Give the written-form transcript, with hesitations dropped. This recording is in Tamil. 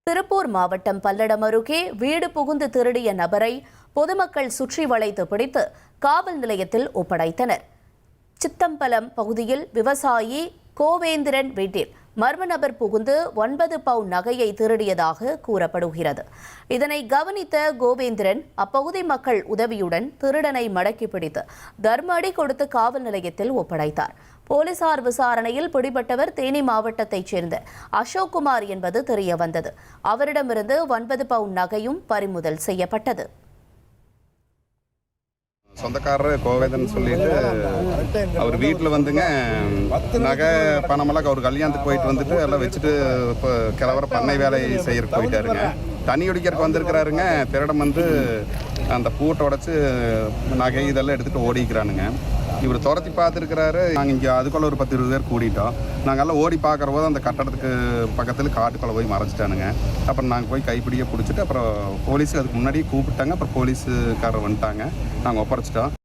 திருப்பூர் மாவட்டம் பல்லடம் அருகே வீடு புகுந்து திருடிய நபரை பொதுமக்கள் சுற்றி வளைத்து பிடித்து காவல் நிலையத்தில் ஒப்படைத்தனர். சித்தம்பலம் பகுதியில் விவசாயி கோவேந்திரன் வீட்டில் மர்ம நபர் புகுந்து 9 பவுன் நகையை திருடியதாக கூறப்படுகிறது. இதனை கவனித்த கோவேந்திரன் அப்பகுதி மக்கள் உதவியுடன் திருடனை மடக்கி பிடித்து தர்ம அடி கொடுத்து காவல் நிலையத்தில் ஒப்படைத்தார். போலீசார் விசாரணையில் பிடிபட்டவர் தேனி மாவட்டத்தைச் சேர்ந்த அசோக்குமார் என்பது தெரியவந்தது. அவரிடமிருந்து 9 பவுன் நகையும் பறிமுதல் செய்யப்பட்டது. சொந்தக்காரர் கோவேந்தன் சொல்லிட்டு அவர் வீட்டில் வந்துங்க நகை பணமெல்லாம் அவர் கல்யாணத்துக்கு போயிட்டு வந்துட்டு எல்லாம் வச்சுட்டு இப்போ கிளவர பண்ணை வேலை செய்யறதுக்கு போயிட்டாருங்க. தண்ணி குடிக்கிறதுக்கு வந்திருக்கிறாருங்க. திருடம் வந்து அந்த பூட்டை உடச்சி நகை இதெல்லாம் எடுத்துகிட்டு ஓடிக்கிறானுங்க. இவர் துரத்தி பார்த்துருக்கிறாரு. நாங்கள் இங்கே அதுக்குள்ள ஒரு 10-20 பேர் கூட்டிட்டோம். நாங்கள் எல்லாம் ஓடி பார்க்குற போது அந்த கட்டடத்துக்கு பக்கத்தில் காட்டுக்குள்ளே போய் மறைச்சிட்டானுங்க. அப்புறம் நாங்கள் போய் கைப்பிடியை பிடிச்சிட்டு அப்புறம் போலீஸுக்கு அதுக்கு முன்னாடியே கூப்பிட்டாங்க. அப்புறம் போலீஸுக்காரர் வந்துட்டாங்க. நாங்கள் ஒப்படைச்சிட்டோம்.